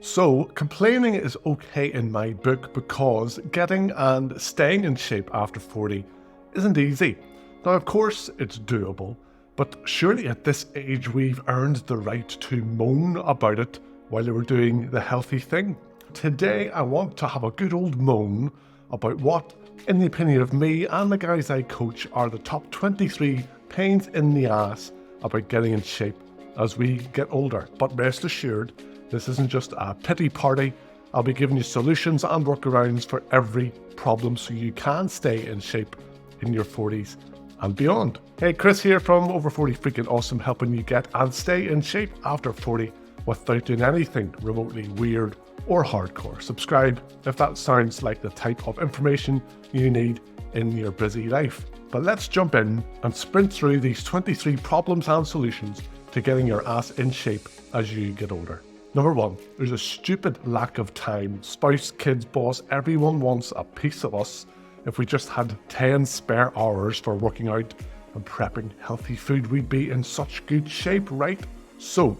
So, complaining is okay in my book because getting and staying in shape after 40 isn't easy. Now, of course, it's doable, but surely at this age we've earned the right to moan about it while we're doing the healthy thing. Today, I want to have a good old moan about what, in the opinion of me and the guys I coach, are the top 23 pains in the ass about getting in shape as we get older. But rest assured, this isn't just a pity party. I'll be giving you solutions and workarounds for every problem so you can stay in shape in your 40s and beyond. Hey, Chris here from Over 40 Freaking Awesome, helping you get and stay in shape after 40 without doing anything remotely weird or hardcore. Subscribe if that sounds like the type of information you need in your busy life. But let's jump in and sprint through these 23 problems and solutions to getting your ass in shape as you get older. Number 1, there's a stupid lack of time. Spouse, kids, boss, everyone wants a piece of us. If we just had 10 spare hours for working out and prepping healthy food, we'd be in such good shape, right? So,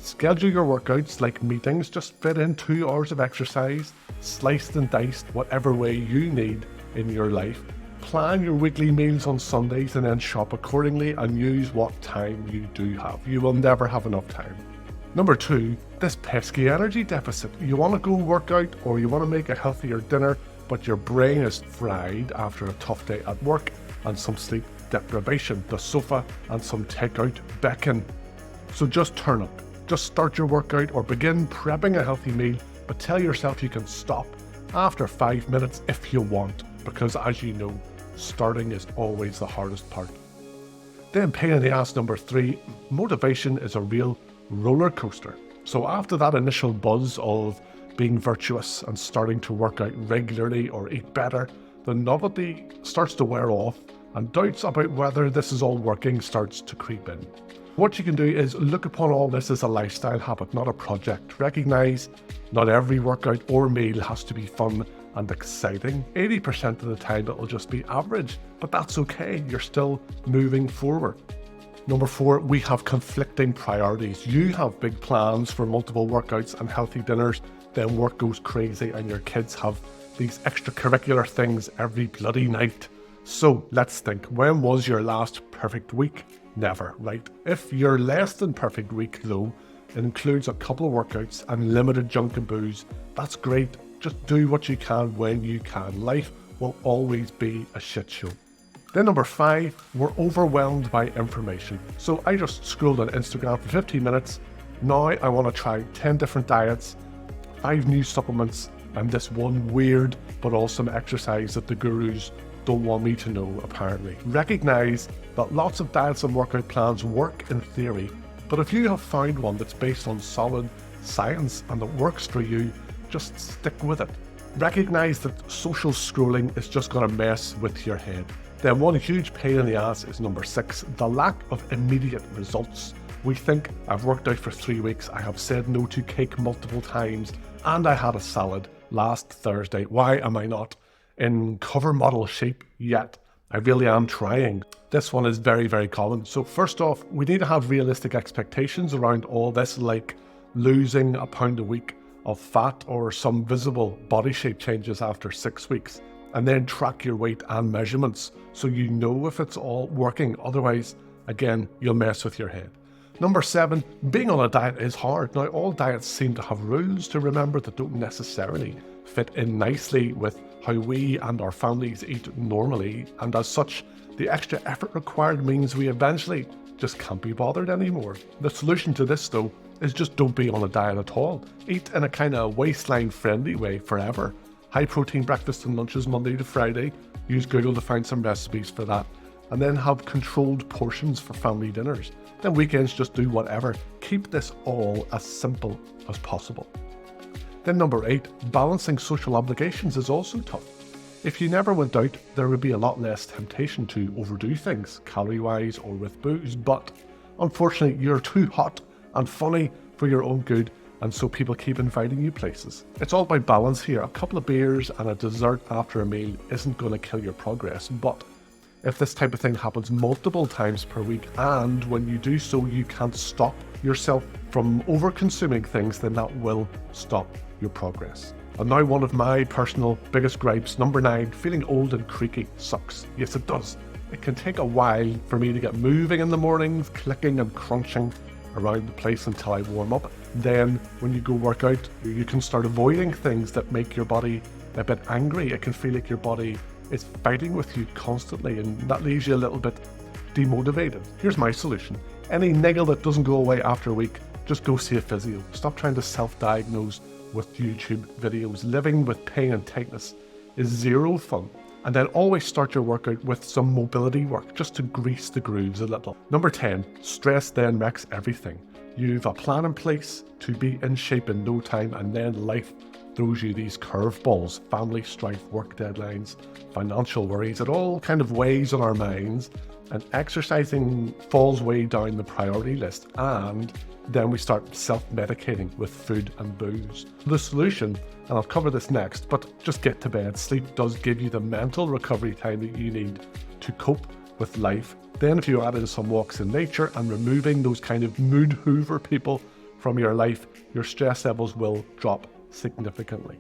schedule your workouts like meetings, just fit in 2 hours of exercise, sliced and diced whatever way you need in your life. Plan your weekly meals on Sundays and then shop accordingly and use what time you do have. You will never have enough time. Number 2, this pesky energy deficit. You want to go work out or you want to make a healthier dinner, but your brain is fried after a tough day at work and some sleep deprivation, the sofa and some takeout beckon. So just turn up. Just start your workout or begin prepping a healthy meal, but tell yourself you can stop after 5 minutes if you want, because as you know, starting is always the hardest part. Then pain in the ass number 3, motivation is a real roller coaster. So after that initial buzz of being virtuous and starting to work out regularly or eat better, the novelty starts to wear off and doubts about whether this is all working starts to creep in. What you can do is look upon all this as a lifestyle habit, not a project. Recognize not every workout or meal has to be fun and exciting. 80% of the time it will just be average, but that's okay. You're still moving forward. Number 4, we have conflicting priorities. You have big plans for multiple workouts and healthy dinners, then work goes crazy and your kids have these extracurricular things every bloody night. So let's think, when was your last perfect week? Never, right? If your less than perfect week though includes a couple of workouts and limited junk and booze, that's great. Just do what you can when you can. Life will always be a shit show. Then number 5, we're overwhelmed by information. So I just scrolled on Instagram for 15 minutes. Now I want to try 10 different diets, 5 new supplements, and this one weird but awesome exercise that the gurus don't want me to know, apparently. Recognize that lots of diets and workout plans work in theory, but if you have found one that's based on solid science and that works for you, just stick with it. Recognize that social scrolling is just going to mess with your head. Then one huge pain in the ass is number 6, the lack of immediate results. We think, I've worked out for 3 weeks, I have said no to cake multiple times, and I had a salad last Thursday. Why am I not in cover model shape yet? I really am trying. This one is very, very common. So first off, we need to have realistic expectations around all this, like losing a pound a week of fat or some visible body shape changes after 6 weeks. And then track your weight and measurements so you know if it's all working. Otherwise, again, you'll mess with your head. Number 7, being on a diet is hard. Now, all diets seem to have rules to remember that don't necessarily fit in nicely with how we and our families eat normally. And as such, the extra effort required means we eventually just can't be bothered anymore. The solution to this, though, is just don't be on a diet at all. Eat in a kind of waistline-friendly way forever. High protein breakfast and lunches Monday to Friday. Use Google to find some recipes for that. And then have controlled portions for family dinners. Then weekends just do whatever. Keep this all as simple as possible. Then number 8, balancing social obligations is also tough. If you never went out, there would be a lot less temptation to overdo things, calorie-wise or with booze. But unfortunately, you're too hot and funny for your own good, and so people keep inviting you places. It's all about balance here. A couple of beers and a dessert after a meal isn't going to kill your progress, but if this type of thing happens multiple times per week, and when you do so you can't stop yourself, from over-consuming things, then that will stop your progress. And now one of my personal biggest gripes, number 9, feeling old and creaky sucks. Yes, it does. It can take a while for me to get moving in the mornings, clicking and crunching around the place until I warm up. Then when you go work out, you can start avoiding things that make your body a bit angry. It can feel like your body is fighting with you constantly, and that leaves you a little bit demotivated. Here's my solution. Any niggle that doesn't go away after a week, just go see a physio. Stop trying to self-diagnose with YouTube videos. Living with pain and tightness is zero fun. And then always start your workout with some mobility work, just to grease the grooves a little. Number 10, stress then wrecks everything. You've a plan in place to be in shape in no time, and then life throws you these curveballs, family strife, work deadlines, financial worries. It all kind of weighs on our minds, and exercising falls way down the priority list, and then we start self-medicating with food and booze. The solution, and I'll cover this next, but just get to bed. Sleep does give you the mental recovery time that you need to cope with life. Then if you add in some walks in nature and removing those kind of mood hoover people from your life, your stress levels will drop significantly.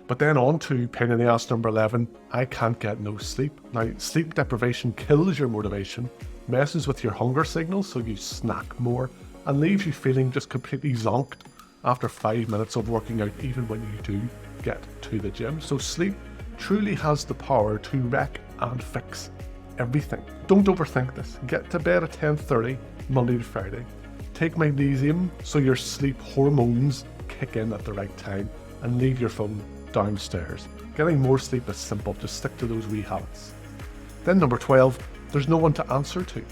But then on to pain in the ass number 11, I can't get no sleep. Now, sleep deprivation kills your motivation, messes with your hunger signals so you snack more, and leaves you feeling just completely zonked after 5 minutes of working out, even when you do get to the gym. So sleep truly has the power to wreck and fix everything. Don't overthink this. Get to bed at 10:30 Monday to Friday. Take magnesium so your sleep hormones kick in at the right time, and leave your phone downstairs. Getting more sleep is simple. Just stick to those wee habits. Then number 12, there's no one to answer to.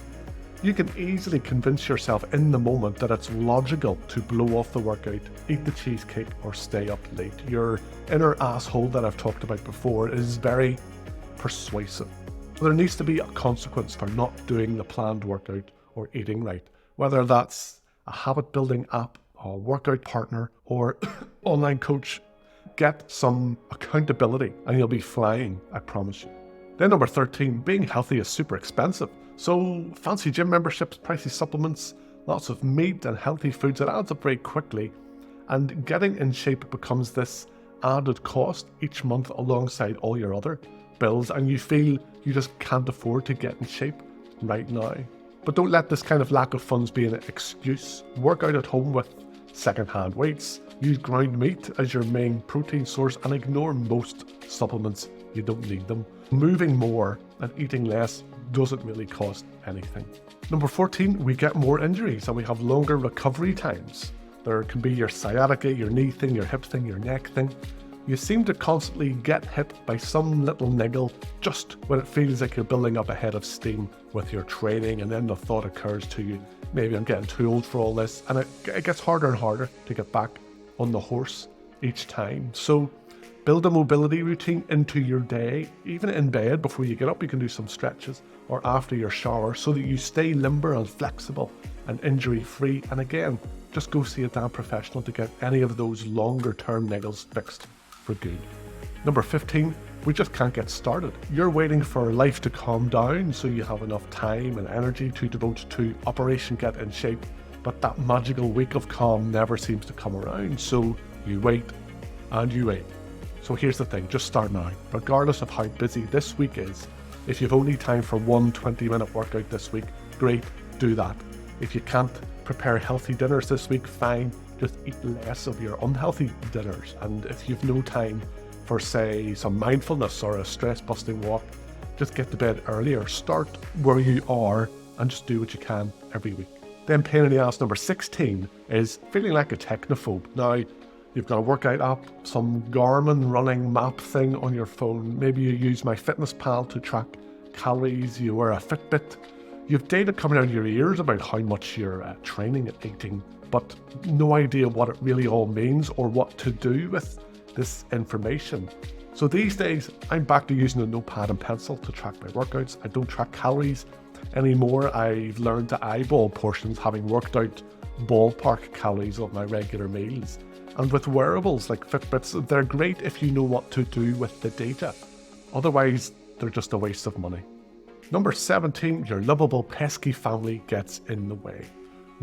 You can easily convince yourself in the moment that it's logical to blow off the workout, eat the cheesecake, or stay up late. Your inner asshole that I've talked about before is very persuasive. There needs to be a consequence for not doing the planned workout or eating right, whether that's a habit building app, a workout partner, or online coach. Get some accountability and you'll be flying, I promise you. Then number 13, being healthy is super expensive. So fancy gym memberships, pricey supplements, lots of meat and healthy foods, it adds up very quickly. And getting in shape becomes this added cost each month alongside all your other bills, and you feel you just can't afford to get in shape right now. But don't let this kind of lack of funds be an excuse. Work out at home with second-hand weights, use ground meat as your main protein source, and ignore most supplements. You don't need them. Moving more and eating less doesn't really cost anything. Number 14, we get more injuries and we have longer recovery times. There can be your sciatica, your knee thing, your hip thing, your neck thing. You seem to constantly get hit by some little niggle just when it feels like you're building up a head of steam with your training, and then the thought occurs to you, maybe I'm getting too old for all this, and it gets harder and harder to get back on the horse each time. So build a mobility routine into your day. Even in bed before you get up, you can do some stretches, or after your shower, so that you stay limber and flexible and injury free. And again, just go see a damn professional to get any of those longer term niggles fixed for good. Number 15, we just can't get started. You're waiting for life to calm down so you have enough time and energy to devote to Operation Get in Shape, but that magical week of calm never seems to come around. So you wait and you wait. So here's the thing, just start now. Regardless of how busy this week is, if you've only time for one 20-minute workout this week, great, do that. If you can't prepare healthy dinners this week, fine, just eat less of your unhealthy dinners. And if you've no time for, say, some mindfulness or a stress-busting walk, just get to bed earlier. Start where you are and just do what you can every week. Then pain in the ass number 16 is feeling like a technophobe. Now, you've got a workout app, some Garmin running map thing on your phone. Maybe you use MyFitnessPal to track calories. You wear a Fitbit. You've data coming out of your ears about how much you're training and eating, but no idea what it really all means or what to do with this information. So these days, I'm back to using a notepad and pencil to track my workouts. I don't track calories anymore. I've learned to eyeball portions, having worked out ballpark calories of my regular meals. And with wearables like Fitbits, they're great if you know what to do with the data. Otherwise, they're just a waste of money. Number 17, your lovable pesky family gets in the way.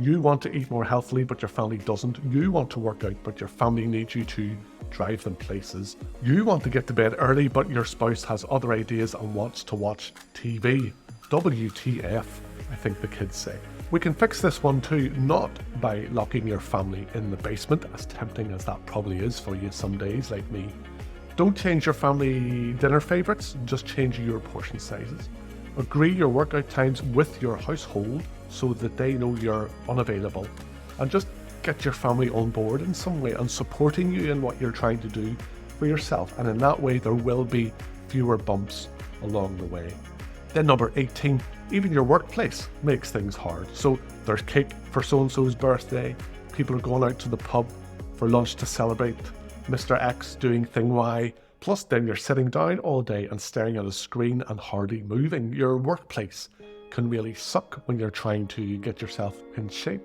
You want to eat more healthily, but your family doesn't. You want to work out, but your family needs you to drive them places. You want to get to bed early, but your spouse has other ideas and wants to watch TV. WTF, I think the kids say. We can fix this one too, not by locking your family in the basement, as tempting as that probably is for you some days like me. Don't change your family dinner favourites, just change your portion sizes. Agree your workout times with your household so that they know you're unavailable. And just get your family on board in some way and supporting you in what you're trying to do for yourself. And in that way, there will be fewer bumps along the way. Then number 18, even your workplace makes things hard. So there's cake for so-and-so's birthday. People are going out to the pub for lunch to celebrate Mr. X doing thing Y. Plus then you're sitting down all day and staring at a screen and hardly moving. Your workplace can really suck when you're trying to get yourself in shape.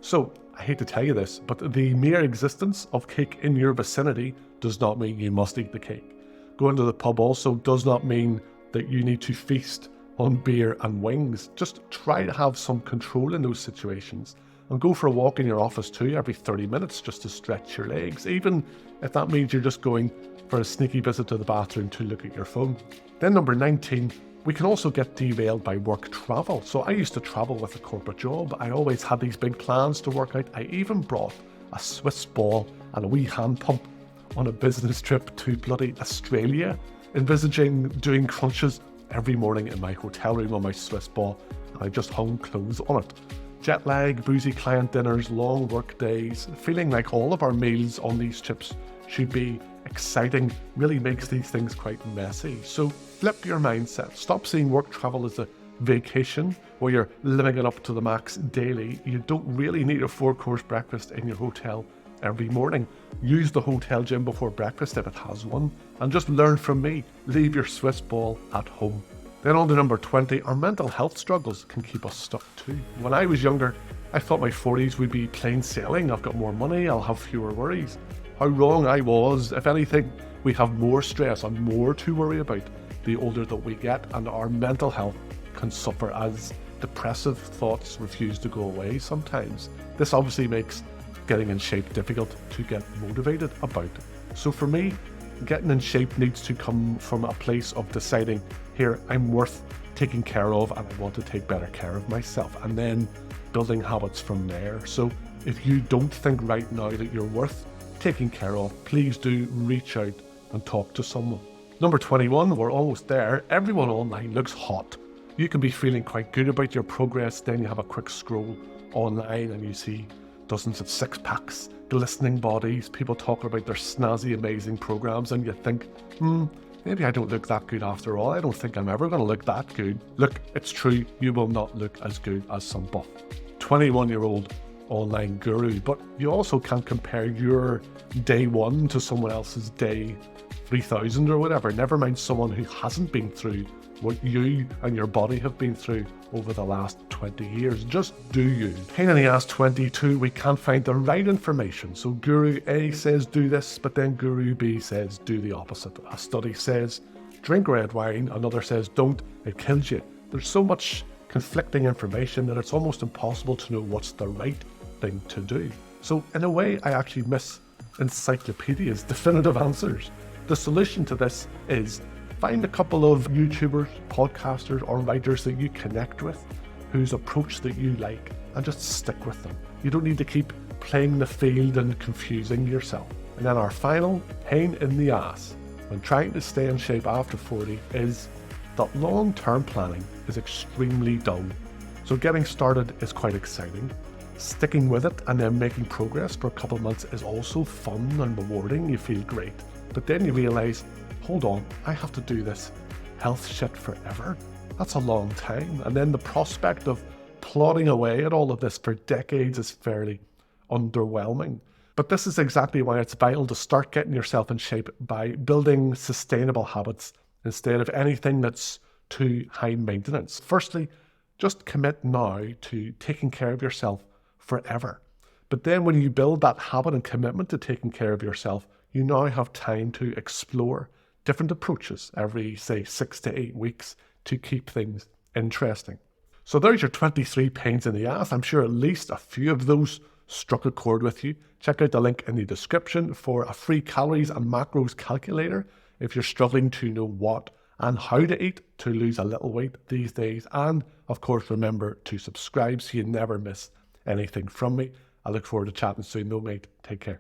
So I hate to tell you this, but the mere existence of cake in your vicinity does not mean you must eat the cake. Going to the pub also does not mean that you need to feast on beer and wings. Just try to have some control in those situations. And go for a walk in your office too every 30 minutes just to stretch your legs, even if that means you're just going for a sneaky visit to the bathroom to look at your phone. Then number 19, we can also get derailed by work travel. So I used to travel with a corporate job. I always had these big plans to work out. I even brought a Swiss ball and a wee hand pump on a business trip to bloody Australia, envisaging doing crunches every morning in my hotel room on my Swiss ball, and I just hung clothes on it. Jet lag, boozy client dinners, long work days, feeling like all of our meals on these trips should be exciting really makes these things quite messy. So flip your mindset. Stop seeing work travel as a vacation where you're living it up to the max daily. You don't really need a 4-course breakfast in your hotel every morning. Use the hotel gym before breakfast if it has one, and just learn from me. Leave your Swiss ball at home. Then on to number 20, our mental health struggles can keep us stuck too. When I was younger, I thought my 40s would be plain sailing. I've got more money, I'll have fewer worries. How wrong I was. If anything, we have more stress and more to worry about the older that we get, and our mental health can suffer as depressive thoughts refuse to go away sometimes. This obviously makes getting in shape difficult to get motivated about. So for me, getting in shape needs to come from a place of deciding, here, I'm worth taking care of and I want to take better care of myself, and then building habits from there. So if you don't think right now that you're worth taking care of, please do reach out and talk to someone. Number 21, we're almost there. Everyone online looks hot. You can be feeling quite good about your progress, then you have a quick scroll online and you see dozens of six-packs, glistening bodies, people talking about their snazzy, amazing programs, and you think, maybe I don't look that good after all. I don't think I'm ever going to look that good. Look, it's true, you will not look as good as some buff 21-year-old online guru, but you also can't compare your day 1 to someone else's day 3000 or whatever. Never mind someone who hasn't been through what you and your body have been through over the last 20 years. Just do you. Pain in the ass 22, we can't find the right information. So Guru A says do this, but then Guru B says do the opposite. A study says drink red wine, another says don't, it kills you. There's so much conflicting information that it's almost impossible to know what's the right thing to do. So in a way, I actually miss encyclopedias, definitive answers. The solution to this is find a couple of YouTubers, podcasters, or writers that you connect with, whose approach that you like, and just stick with them. You don't need to keep playing the field and confusing yourself. And then our final pain in the ass when trying to stay in shape after 40 is that long-term planning is extremely dull. So getting started is quite exciting. Sticking with it and then making progress for a couple of months is also fun and rewarding. You feel great. But then you realise, hold on, I have to do this health shit forever. That's a long time. And then the prospect of plodding away at all of this for decades is fairly underwhelming. But this is exactly why it's vital to start getting yourself in shape by building sustainable habits instead of anything that's too high maintenance. Firstly, just commit now to taking care of yourself forever. But then when you build that habit and commitment to taking care of yourself, you now have time to explore different approaches every, say, 6 to 8 weeks to keep things interesting. So there's your 23 pains in the ass. I'm sure at least a few of those struck a chord with you. Check out the link in the description for a free calories and macros calculator if you're struggling to know what and how to eat to lose a little weight these days. And of course, remember to subscribe so you never miss anything from me. I look forward to chatting soon though, mate. Take care.